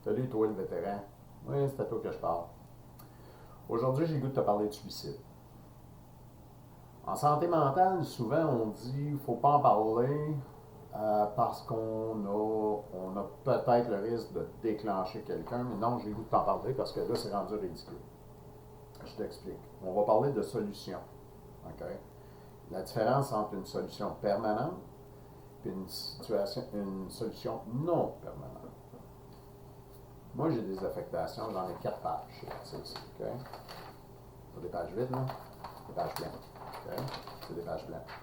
Salut toi le vétéran. Oui, c'est à toi que je parle. Aujourd'hui, j'ai le goût de te parler de suicide. En santé mentale, souvent on dit qu'il ne faut pas en parler parce qu'on a peut-être le risque de déclencher quelqu'un, mais non, j'ai le goût de t'en parler parce que là, c'est rendu ridicule. Je t'explique. On va parler de solution. OK? La différence entre une solution permanente et une solution non permanente. Moi, j'ai des affectations, j'en ai 4 pages. C'est ici, OK? Pas des pages vides, là. Des pages blanches. OK? C'est des pages blanches.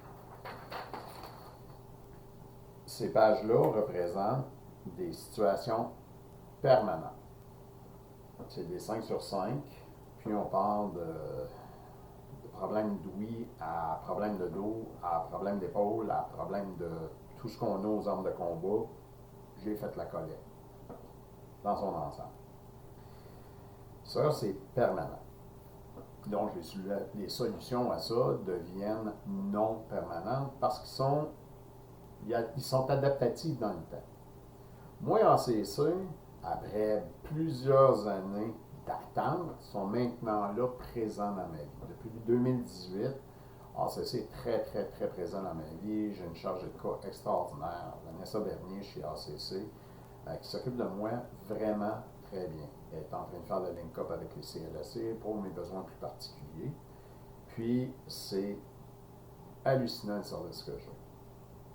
Ces pages-là représentent des situations permanentes. C'est des 5 sur 5. Puis on parle de problèmes d'ouïe à problèmes de dos, à problèmes d'épaule, à problèmes de tout ce qu'on a aux armes de combat. J'ai fait la collecte dans son ensemble. Ça, c'est permanent. Donc, les solutions à ça deviennent non permanentes parce ils sont adaptatifs dans le temps. Moi, en CC, après plusieurs années d'attente, sont maintenant là présents dans ma vie. Depuis 2018, ACC est très, très, très présent dans ma vie. J'ai une charge de cas extraordinaire. Vanessa Bernier chez ACC, qui s'occupe de moi vraiment très bien. Elle est en train de faire le link-up avec les CLSC pour mes besoins plus particuliers. Puis, c'est hallucinant le service que j'ai.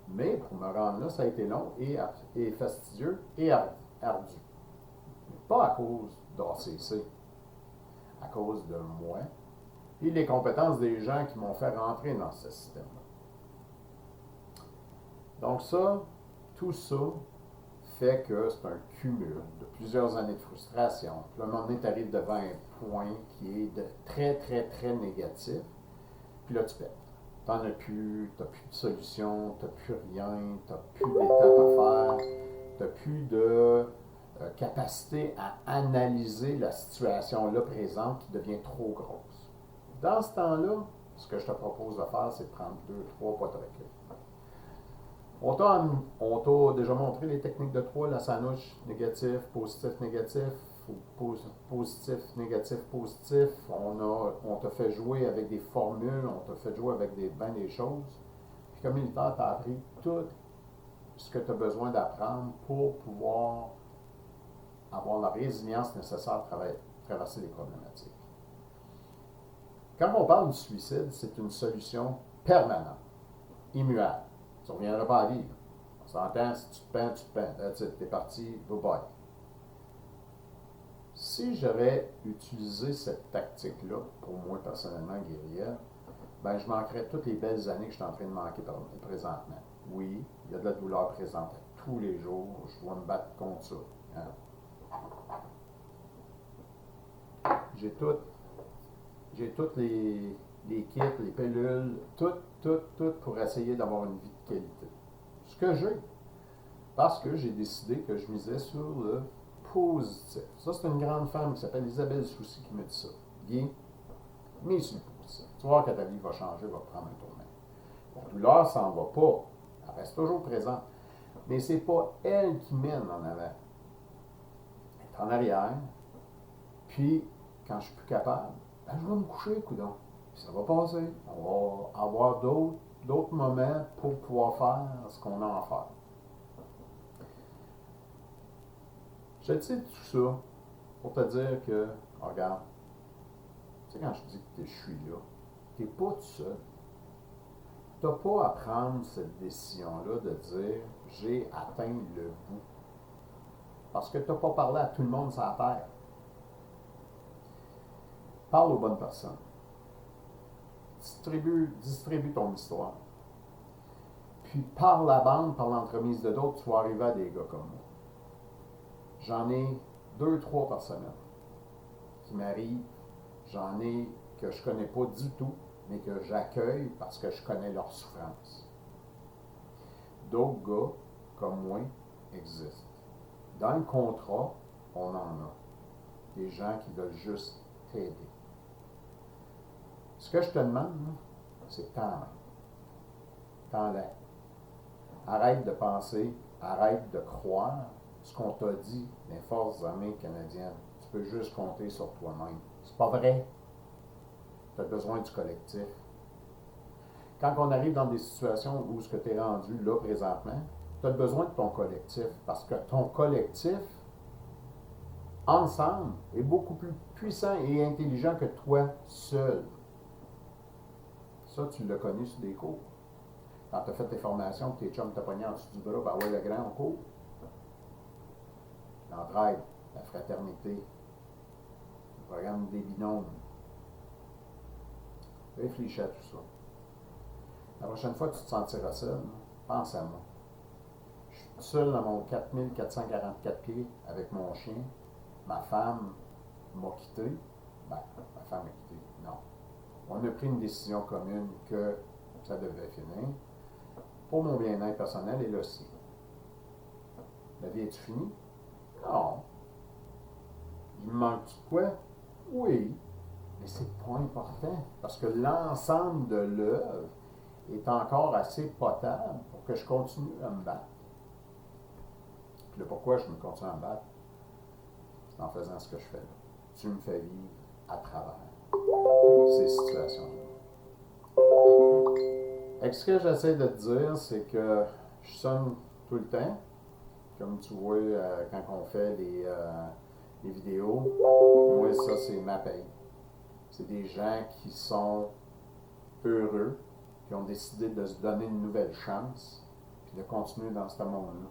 Mais pour me rendre là, ça a été long et fastidieux et ardu. Mais pas à cause d'ACC, à cause de moi et les compétences des gens qui m'ont fait rentrer dans ce système-là. Donc ça, tout ça fait que c'est un cumul de plusieurs années de frustration. Puis là, à un moment donné, tu arrives devant un point qui est de très, très, très négatif. Puis là, tu pètes. T'en as plus, t'as plus de solution, t'as plus rien, t'as plus d'étapes à faire, t'as plus de capacité à analyser la situation là présente qui devient trop grosse. Dans ce temps-là, ce que je te propose de faire, c'est de prendre 2, 3 pas de recul. On t'a déjà montré les techniques de 3, la sandwich, négatif, positif, négatif, ou positif, négatif, positif. On t'a fait jouer avec des formules, on t'a fait jouer avec bien des choses. Puis comme militaire, tu as appris tout ce que tu as besoin d'apprendre pour pouvoir avoir la résilience nécessaire pour traverser les problématiques. Quand on parle du suicide, c'est une solution permanente, immuable. Tu ne reviendras pas à vivre. On s'entend, si tu te peins, tu te peins. That's it, t'es parti, bye-bye. Si j'aurais utilisé cette tactique-là, pour moi personnellement, guerrière, ben je manquerais toutes les belles années que je suis en train de manquer présentement. Oui, il y a de la douleur présente tous les jours, je dois me battre contre ça. Hein. J'ai toutes les kits, les pilules, tout pour essayer d'avoir une vie de qualité. Ce que j'ai, parce que j'ai décidé que je misais sur le positif. Ça, c'est une grande femme qui s'appelle Isabelle Soucy qui me dit ça. Bien, mais sur le positif. Tu vas voir que ta vie va changer, va prendre un tournant. La douleur s'en va pas. Elle reste toujours présente. Mais c'est pas elle qui mène en avant. Elle est en arrière. Puis, quand je suis plus capable, ben, je vais me coucher, coudonc. Puis ça va passer. On va avoir d'autres moments pour pouvoir faire ce qu'on a à faire. Je te dis tout ça pour te dire que, regarde, tu sais, quand je dis que je suis là, tu n'es pas tout seul. Tu n'as pas à prendre cette décision-là de dire j'ai atteint le bout. Parce que tu n'as pas parlé à tout le monde sur la terre. Parle aux bonnes personnes. Distribue ton histoire. Puis par la bande, par l'entremise de d'autres, tu vas arriver à des gars comme moi. J'en ai 2, 3 par semaine qui m'arrivent. J'en ai que je connais pas du tout, mais que j'accueille parce que je connais leur souffrance. D'autres gars, comme moi, existent. Dans le contrat, on en a. Des gens qui veulent juste t'aider. Ce que je te demande, c'est t'en Arrête de penser, arrête de croire ce qu'on t'a dit des Forces armées canadiennes. Tu peux juste compter sur toi-même. C'est pas vrai. Tu as besoin du collectif. Quand on arrive dans des situations où ce que tu es rendu là présentement, tu as besoin de ton collectif parce que ton collectif, ensemble, est beaucoup plus puissant et intelligent que toi seul. Ça, tu l'as connu sur des cours. Quand tu as fait tes formations, tes chums t'ont pogné en dessous du bras, ben ouais, le grand, on court. L'entraide, la fraternité, le programme des binômes. Réfléchis à tout ça. La prochaine fois que tu te sentiras seul, pense à moi. Je suis seul dans mon 4444 pieds avec mon chien. Ma femme m'a quitté. Ben, ma femme m'a quitté. Non. On a pris une décision commune que ça devait finir. Pour mon bien-être personnel et le sien. La vie est-tu finie? Non. Il me manque de quoi? Oui. Mais c'est pas important. Parce que l'ensemble de l'œuvre est encore assez potable pour que je continue à me battre. Puis là, pourquoi je me continue à me battre? C'est en faisant ce que je fais là. Tu me fais vivre à travers ces situations-là. Et ce que j'essaie de te dire, c'est que je sonne tout le temps. Comme tu vois, quand on fait les vidéos, moi, ça, c'est ma paye. C'est des gens qui sont heureux, qui ont décidé de se donner une nouvelle chance, puis de continuer dans ce monde-là.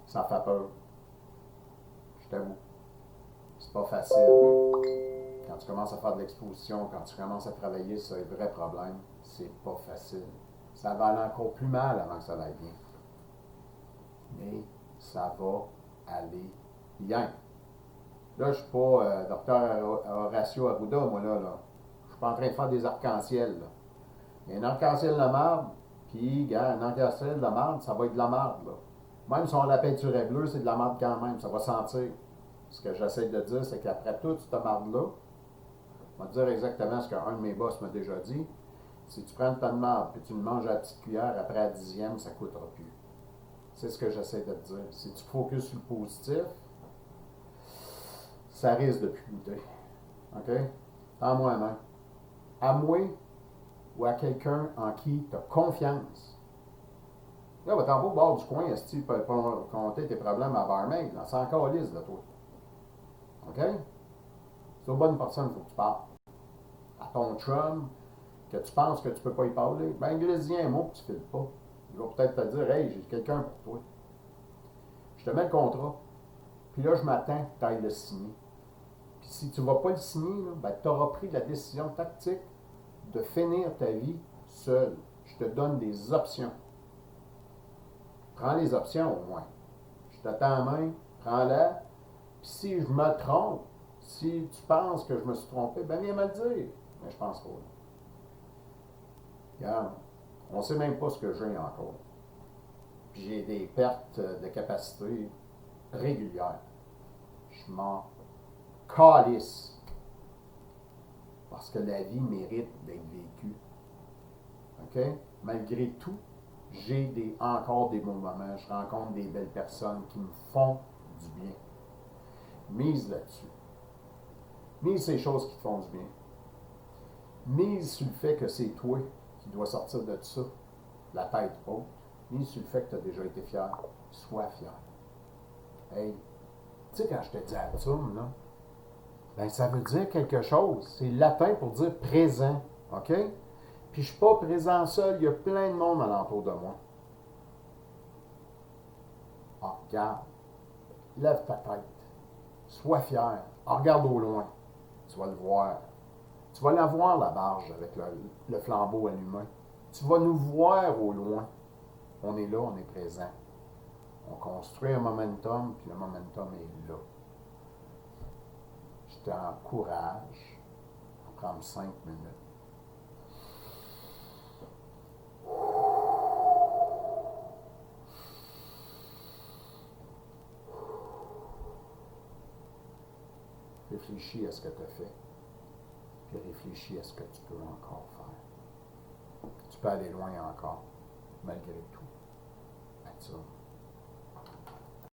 Ça fait peur. Je t'avoue. C'est pas facile. Quand tu commences à faire de l'exposition, quand tu commences à travailler sur les vrais problèmes, c'est pas facile. Ça va aller encore plus mal avant que ça aille bien. Mais ça va aller bien. Là, je ne suis pas docteur Horacio Arruda, moi, là. Je suis pas en train de faire des arcs-en-ciel, là. Il y a un arc-en-ciel de marde, puis, gars, un arc-en-ciel de marde, ça va être de la marde, là. Même si on la peinture est bleue, c'est de la marde quand même, ça va sentir. Ce que j'essaie de dire, c'est qu'après toute cette marde-là, je vais te dire exactement ce qu'un de mes boss m'a déjà dit. Si tu prends une tonne de marde et tu le manges à la petite cuillère, après la 10e, ça ne coûtera plus. C'est ce que j'essaie de te dire. Si tu focuses sur le positif, ça risque de plus goûter. OK? En moi-même. À moi ou à quelqu'un en qui tu as confiance. Là, va t'en pas au bord du coin, si tu peux compter tes problèmes à barmaid. C'est encore lisse de toi. OK? C'est aux bonnes personnes qu'il faut que tu parles. À ton chum, que tu penses que tu peux pas y parler, ben glisse-y un mot que tu ne files pas. Il va peut-être te dire, hey, j'ai quelqu'un pour toi. Je te mets le contrat. Puis là, je m'attends que tu ailles le signer. Puis si tu ne vas pas le signer, là, ben, tu auras pris la décision tactique de finir ta vie seul. Je te donne des options. Prends les options au moins. Je te tends la main, prends-la. Puis si je me trompe, si tu penses que je me suis trompé, ben viens me le dire. Mais je pense pas. Regarde, on ne sait même pas ce que j'ai encore. Puis j'ai des pertes de capacité régulières. Je m'en calisse. Parce que la vie mérite d'être vécue. OK? Malgré tout, j'ai encore des bons moments. Je rencontre des belles personnes qui me font du bien. Mise là-dessus. Mise ces choses qui te font du bien. Mise sur le fait que c'est toi qui dois sortir de ça, la tête haute. Mise sur le fait que tu as déjà été fier. Sois fier. Hey, tu sais, quand je te dis atum, là, ben ça veut dire quelque chose. C'est latin pour dire présent. OK? Puis je ne suis pas présent seul, il y a plein de monde alentour de moi. Ah, regarde. Lève ta tête. Sois fier. Ah, regarde au loin. Tu vas le voir. Tu vas la voir, la barge, avec le flambeau allumé. Tu vas nous voir au loin. On est là, on est présent. On construit un momentum, puis le momentum est là. Je t'encourage à prendre 5 minutes. Réfléchis à ce que tu as fait, puis réfléchis à ce que tu peux encore faire. Tu peux aller loin encore, malgré tout. À ça.